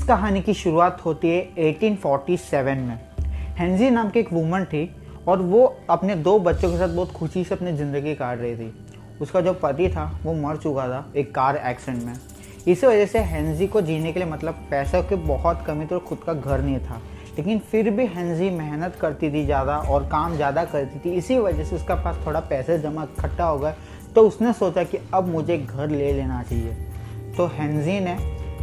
इस कहानी की शुरुआत होती है 1847 में। हेनजी नाम की एक वुमन थी और वो अपने 2 बच्चों के साथ बहुत खुशी से अपनी ज़िंदगी काट रही थी। उसका जो पति था वो मर चुका था एक कार एक्सीडेंट में। इसी वजह से हेनजी को जीने के लिए मतलब पैसों की बहुत कमी थी और खुद का घर नहीं था, लेकिन फिर भी हेनजी मेहनत करती थी ज़्यादा और काम ज़्यादा करती थी। इसी वजह से उसका पास थोड़ा पैसे जमा इकट्ठा हो गए, तो उसने सोचा कि अब मुझे घर ले लेना चाहिए। तो हेनजी ने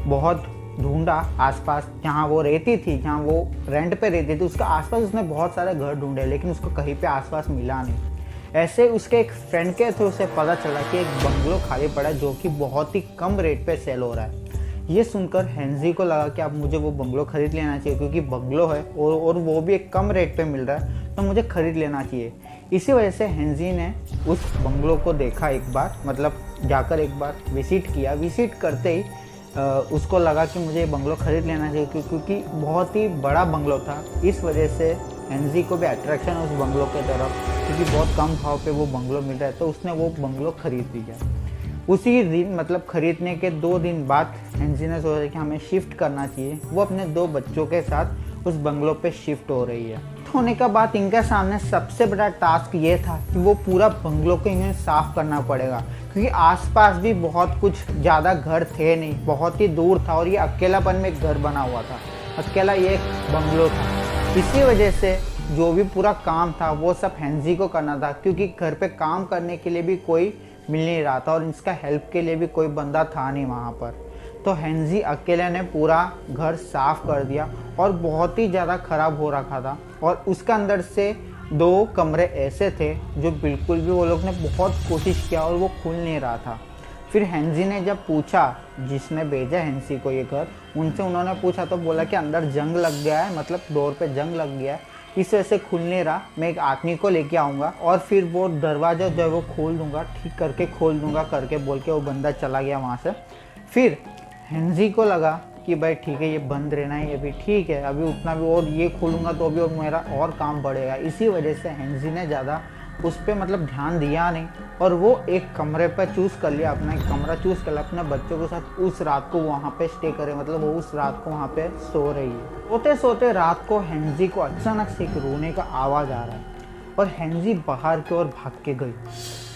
बहुत ढूंढा आसपास, जहाँ वो रहती थी, जहाँ वो रेंट पे रहती थी, उसका आसपास उसने बहुत सारे घर ढूंढे, लेकिन उसको कहीं पे आसपास मिला नहीं। ऐसे उसके एक फ्रेंड के थ्रू उसे पता चला कि एक बंगलो खाली पड़ा है जो कि बहुत ही कम रेट पे सेल हो रहा है। ये सुनकर हेनजी को लगा कि अब मुझे वो बंगलो खरीद लेना चाहिए, क्योंकि बंगलो है और वो भी एक कम रेट पे मिल रहा है, तो मुझे खरीद लेना चाहिए। इसी वजह से हेनजी ने उस बंगलो को देखा एक बार, मतलब जाकर एक बार विजिट किया। विजिट करते ही उसको लगा कि मुझे ये बंगलो खरीद लेना चाहिए, क्योंकि बहुत ही बड़ा बंगलो था। इस वजह से हेनजी को भी अट्रैक्शन है उस बंगलो के तरफ, क्योंकि बहुत कम भाव पे वो बंगलो मिल रहा है, तो उसने वो बंगलो खरीद लिया। उसी दिन मतलब खरीदने के 2 दिन बाद हेनजी ने सोचा कि हमें शिफ्ट करना चाहिए। वो अपने 2 बच्चों के साथ उस बंगलो पे शिफ्ट हो रही है। होने का बाद इनके सामने सबसे बड़ा टास्क ये था कि वो पूरा बंगलो को इन्हें साफ करना पड़ेगा, क्योंकि आसपास भी बहुत कुछ ज़्यादा घर थे नहीं, बहुत ही दूर था और ये अकेलापन में एक घर बना हुआ था, अकेला ये एक बंगलो था। इसी वजह से जो भी पूरा काम था वो सब हेनजी को करना था, क्योंकि घर पे काम करने के लिए भी कोई मिल नहीं रहा था और इसका हेल्प के लिए भी कोई बंदा था नहीं वहाँ पर। तो हेनजी अकेले ने पूरा घर साफ कर दिया और बहुत ही ज़्यादा ख़राब हो रखा था, और उसके अंदर से 2 कमरे ऐसे थे जो बिल्कुल भी, वो लोग ने बहुत कोशिश किया और वो खुल नहीं रहा था। फिर हेनजी ने जब पूछा जिसने भेजा हेनजी को ये घर, उनसे उन्होंने पूछा तो बोला कि अंदर जंग लग गया है, मतलब डोर पे जंग लग गया है, इस वजह से खुल नहीं रहा। मैं एक आदमी को लेके आऊँगा और फिर वो दरवाज़ा जो है वो खोल दूँगा, ठीक करके खोल दूँगा करके बोल के वो बंदा चला गया वहाँ से। फिर हेनजी को लगा कि भाई ठीक है, ये बंद रहना ही अभी ठीक है, अभी उतना भी, और ये खोलूँगा तो अभी और मेरा और काम बढ़ेगा। इसी वजह से हेनजी ने ज़्यादा उस पर मतलब ध्यान दिया नहीं और वो एक कमरे पर चूज़ कर लिया, अपना एक कमरा चूज़ कर लिया अपने बच्चों के साथ। उस रात को वहाँ पे स्टे करे, मतलब वो उस रात को वहाँ पे सो रही है। सोते सोते रात को हेनजी को अचानक से एक रोने का आवाज़ आ रहा है और हेनजी बाहर की ओर भाग के गई।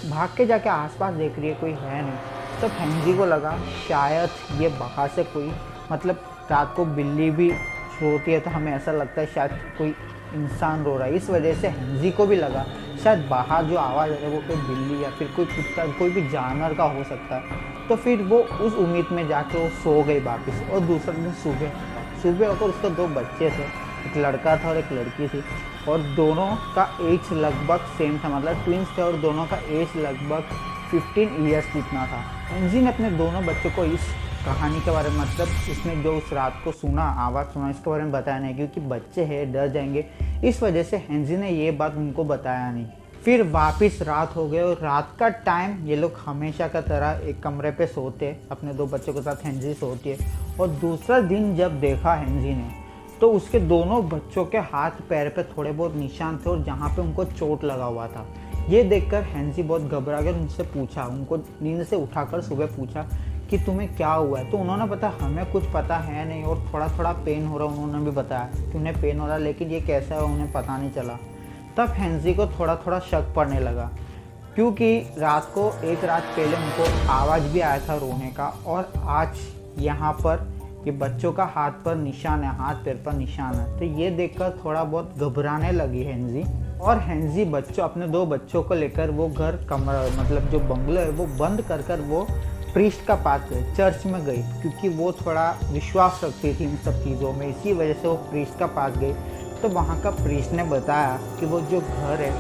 भाग के जाके आसपास देख रही है, कोई है नहीं। तब हेनजी को लगा शायद ये बाहर से कोई, मतलब रात को बिल्ली भी रोती है तो हमें ऐसा लगता है शायद कोई इंसान रो रहा है। इस वजह से हेनजी को भी लगा शायद बाहर जो आवाज़ आ रही है वो कोई बिल्ली या फिर कोई कुत्ता, कोई भी जानवर का हो सकता है। तो फिर वो उस उम्मीद में जाके वो सो गई वापस। और दूसरा दिन सुबह होकर उसके 2 बच्चे थे, एक लड़का था और एक लड़की थी, और दोनों का एज लगभग सेम था, मतलब ट्विंस थे, और दोनों का एज लगभग 15 ईयर्स जितना था। हेनजी ने अपने दोनों बच्चों को इस कहानी के बारे में, मतलब इसने जो उस रात को सुना, आवाज़ सुना, इसके बारे में बताया नहीं, क्योंकि बच्चे हैं, डर जाएंगे। इस वजह से हेनजी ने ये बात उनको बताया नहीं। फिर वापस रात हो गई और रात का टाइम ये लोग हमेशा का तरह एक कमरे पे सोते, अपने 2 बच्चों के साथ हेनजी सोती है। और दूसरा दिन जब देखा हेनजी ने, तो उसके दोनों बच्चों के हाथ पैर पे थोड़े बहुत निशान थे और जहाँ पे उनको चोट लगा हुआ था। ये देखकर हेनजी बहुत घबरा गया, उनसे पूछा, उनको नींद से उठाकर सुबह पूछा कि तुम्हें क्या हुआ है। तो उन्होंने बताया हमें कुछ पता है नहीं और थोड़ा थोड़ा पेन हो रहा है। उन्होंने भी बताया कि उन्हें पेन हो रहा है, लेकिन ये कैसा है उन्हें पता नहीं चला। तब हेनजी को थोड़ा थोड़ा शक पड़ने लगा, क्योंकि रात को एक रात पहले उनको आवाज़ भी आया था रोने का, और आज यहाँ पर ये बच्चों का हाथ पर निशान है, हाथ पैर पर निशान है। तो ये देखकर थोड़ा बहुत घबराने लगी हेनजी, और हेनजी अपने 2 बच्चों को लेकर वो घर, कमरा, मतलब जो बंगलो है वो बंद कर वो प्रीस्ट का पास गई, चर्च में गई, क्योंकि वो थोड़ा विश्वास रखती थी इन सब चीज़ों में। इसी वजह से वो प्रीस्ट का पास गई। तो वहाँ का प्रीस्ट ने बताया कि वो जो घर है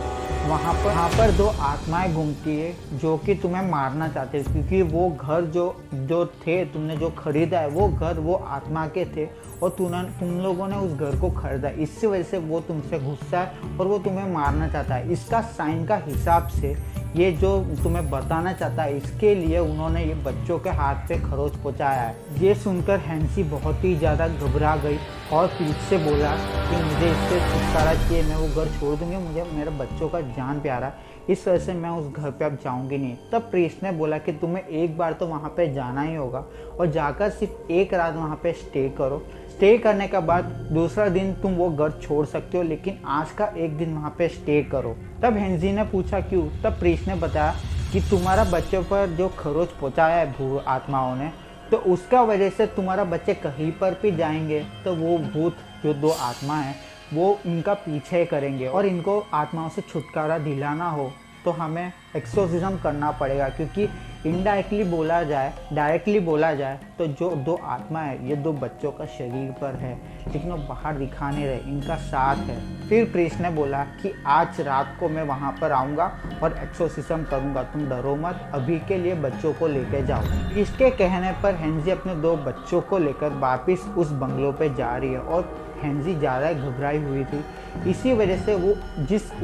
वहाँ पर 2 आत्माएं घूमती है जो कि तुम्हें मारना चाहते हैं, क्योंकि वो घर जो थे, तुमने जो खरीदा है वो घर वो आत्मा के थे और तुम लोगों ने उस घर को खरीदा। इसी वजह से वो तुमसे गुस्सा है और वो तुम्हें मारना चाहता है। इसका साइन का हिसाब से ये जो तुम्हें बताना चाहता है इसके लिए उन्होंने ये बच्चों के हाथ पे खरोच पहुँचाया है। ये सुनकर हैंसी बहुत ही ज़्यादा घबरा गई और पीठ से बोला कि मुझे इससे छुटकारा चाहिए, मैं वो घर छोड़ दूंगी, मुझे मेरे बच्चों का जान प्यारा, इस वजह से मैं उस घर पे अब जाऊंगी नहीं। तब प्रीस्ट ने बोला कि तुम्हें एक बार तो वहाँ पे जाना ही होगा और जाकर सिर्फ एक रात वहाँ पे स्टे करो। स्टे करने के बाद दूसरा दिन तुम वो घर छोड़ सकते हो, लेकिन आज का एक दिन वहाँ पे स्टे करो। तब हेंजी ने पूछा क्यों? तब प्रीस्ट ने बताया कि तुम्हारा बच्चों पर जो खरोच पहुँचाया है भूत आत्माओं ने, तो उसका वजह से तुम्हारा बच्चे कहीं पर भी जाएंगे तो वो भूत जो 2 आत्मा है वो इनका पीछे करेंगे और इनको आत्माओं से छुटकारा दिलाना हो तो हमें एक्सोर्सिज्म करना पड़ेगा, क्योंकि इनडायरेक्टली बोला जाए, डायरेक्टली बोला जाए तो जो 2 आत्मा है ये 2 बच्चों का शरीर पर है, लेकिन वो बाहर दिखा नहीं रहे, इनका साथ है। फिर प्रीस्ट ने बोला कि आज रात को मैं वहाँ पर आऊँगा और एक्सोर्सिज्म करूँगा, तुम डरो मत, अभी के लिए बच्चों को लेकर जाओ। इसके कहने पर हेंजी अपने 2 बच्चों को लेकर वापिस उस बंगलों पे जा रही है और हेंजी ज़्यादा घबराई हुई थी, इसी वजह से वो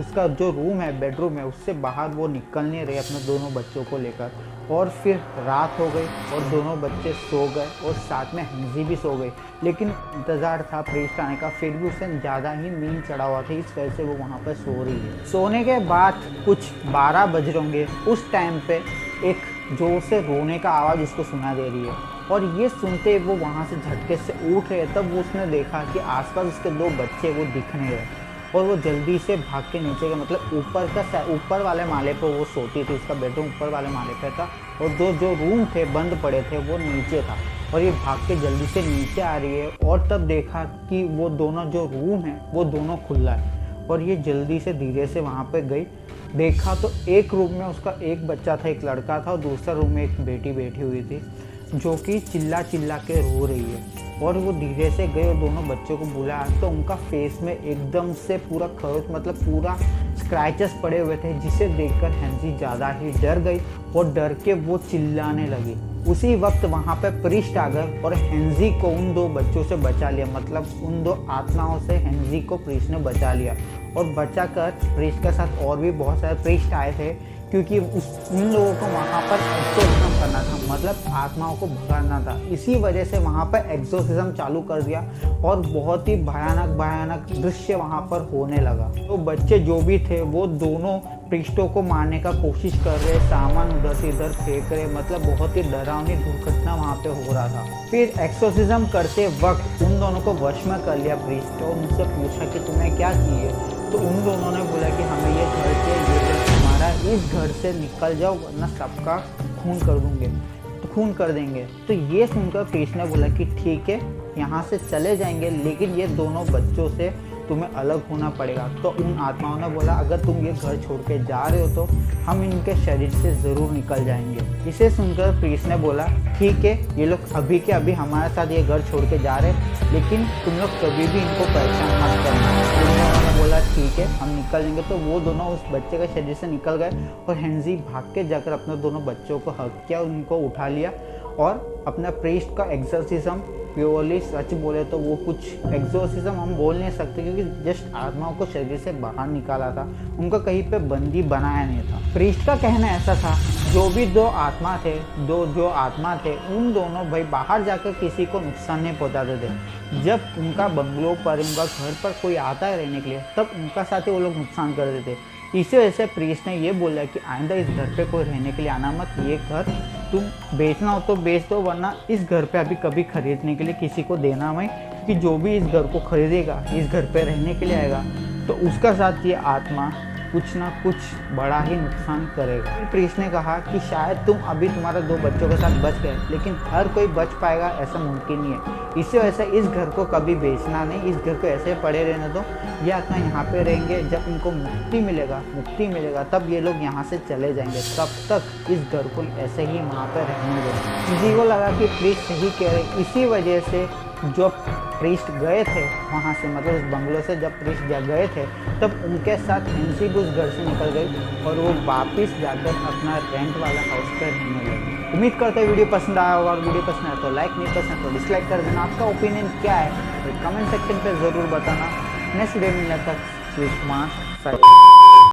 उसका जो रूम है, बेडरूम है, उससे बाहर वो निकल नहीं रहे अपने दोनों बच्चों को लेकर। और फिर रात हो गई और दोनों बच्चे सो गए और साथ में हेंजी भी सो गई, लेकिन इंतज़ार था प्रीस्ट आने का, फिर भी उसे ज़्यादा ही नींद चढ़ा हुआ था, इस वजह से वो वहाँ पर सो रही है। सोने के बाद कुछ 12 बज होंगे, उस टाइम पे एक जोर से रोने का आवाज़ उसको सुना दे रही है और ये सुनते वो वहाँ से झटके से उठ रहे। तब वो उसने देखा कि आसपास उसके 2 बच्चे वो दिख नहीं रहे और वो जल्दी से भाग के नीचे गया, मतलब ऊपर वाले माले पर वो सोती थी, उसका बेडरूम ऊपर वाले माले पे था और जो रूम थे बंद पड़े थे वो नीचे था और ये भाग के जल्दी से नीचे आ रही है और तब देखा कि वो दोनों जो रूम है वो दोनों खुला है और ये जल्दी से धीरे से वहाँ पे गई। देखा तो एक रूम में उसका एक बच्चा था, एक लड़का था और दूसरा रूम में एक बेटी बैठी हुई थी जो कि चिल्ला चिल्ला के रो रही है और वो धीरे से गए और दोनों बच्चों को बुलाया तो उनका फेस में एकदम से पूरा खरोच, मतलब पूरा स्क्रैचेस पड़े हुए थे, जिसे देखकर हेंजी ज़्यादा ही डर गई और डर के वो चिल्लाने लगी। उसी वक्त वहाँ पे प्रीस्ट आ गए और हेंजी को उन 2 बच्चों से बचा लिया, मतलब उन 2 आत्माओं से हेंजी को प्रीस्ट ने बचा लिया और बचाकर प्रीस्ट के साथ और भी बहुत सारे प्रीस्ट आए थे, क्योंकि उन लोगों को वहाँ पर एक्सोर्सिज्म करना था, मतलब आत्माओं को भगाना था। इसी वजह से वहाँ पर एक्सोर्सिज्म चालू कर दिया और बहुत ही भयानक दृश्य वहाँ पर होने लगा। तो बच्चे जो भी थे वो दोनों प्रीस्टों को मारने का कोशिश कर रहे, सामान उधर से इधर फेंक रहे, मतलब बहुत ही डरावनी दुर्घटना वहाँ पे हो रहा था। फिर एक्सोर्सिज्म करते वक्त उन दोनों को वश में कर लिया प्रीस्ट और उनसे पूछा कि तुम्हें क्या चाहिए, तो उन दोनों ने बोला कि हमें ये घर चाहिए, ये घर हमारा, इस घर से निकल जाओ वरना सबका खून कर दूंगे, तो खून कर देंगे। तो ये सुनकर प्रीस्ट ने बोला कि ठीक है, यहाँ से चले जाएंगे, लेकिन ये दोनों बच्चों से तुम्हें अलग होना पड़ेगा। तो उन आत्माओं ने बोला अगर तुम ये घर छोड़ के जा रहे हो तो हम इनके शरीर से ज़रूर निकल जाएंगे। इसे सुनकर प्रीस्ट ने बोला ठीक है, ये लोग अभी के अभी हमारे साथ ये घर छोड़ के जा रहे, लेकिन तुम लोग कभी भी इनको परेशान मत करना। उन्होंने बोला ठीक है, हम निकल जाएंगे। तो वो दोनों उस बच्चे के शरीर से निकल गए और हेंजी भाग के जाकर अपने दोनों बच्चों को हक किया, उनको उठा लिया और अपना प्रीस्ट का एक्सोर्सिज्म, प्योरली सच बोले तो वो कुछ एक्सोर्सिज्म हम बोल नहीं सकते, क्योंकि जस्ट आत्माओं को शरीर से बाहर निकाला था, उनको कहीं पे बंदी बनाया नहीं था। प्रीस्ट का कहना ऐसा था जो भी 2 आत्मा थे, जो आत्मा थे, उन दोनों भाई बाहर जाकर किसी को नुकसान नहीं पहुंचाते थे। जब उनका बंगलों पर, उनका घर पर कोई आता है रहने के लिए, तब उनका साथ ही वो लोग नुकसान कर देते। इसी वजह से प्रीस्ट ने ये बोला कि आइंदा इस घर पे कोई रहने के लिए आना मत, ये घर तुम बेचना हो तो बेच दो, वरना इस घर पे अभी कभी खरीदने के लिए किसी को देना मत, कि जो भी इस घर को खरीदेगा, इस घर पे रहने के लिए आएगा, तो उसका साथ ये आत्मा कुछ ना कुछ बड़ा ही नुकसान करेगा। फिर प्रीस्ट ने कहा कि शायद तुम अभी तुम्हारे 2 बच्चों के साथ बच गए, लेकिन हर कोई बच पाएगा ऐसा मुमकिन नहीं है। इसी वजह से इस घर को कभी बेचना नहीं, इस घर को ऐसे पड़े रहने दो, ये आत्मा यहाँ पे रहेंगे, जब इनको मुक्ति मिलेगा तब ये लोग यहाँ से चले जाएंगे, तब तक इस घर को ऐसे ही वहाँ पर रहने दो। किसी को लगा कि प्रीस्ट सही कह रहे, इसी वजह से जो प्रीस्ट गए थे वहाँ से, मतलब उस बंगलों से जब प्रीस्ट गए थे, तब उनके साथ हेंसी भी उस घर से निकल गई और वो वापस जाकर अपना रेंट वाला हाउस पर रहने लगे। उम्मीद करते हैं वीडियो पसंद आया होगा, और वीडियो पसंद आया तो लाइक, नहीं पसंद तो डिसलाइक कर देना। आपका ओपिनियन क्या है तो कमेंट सेक्शन पे ज़रूर बताना। नेक्स्ट वीडियो मिलने तक, सुषमा।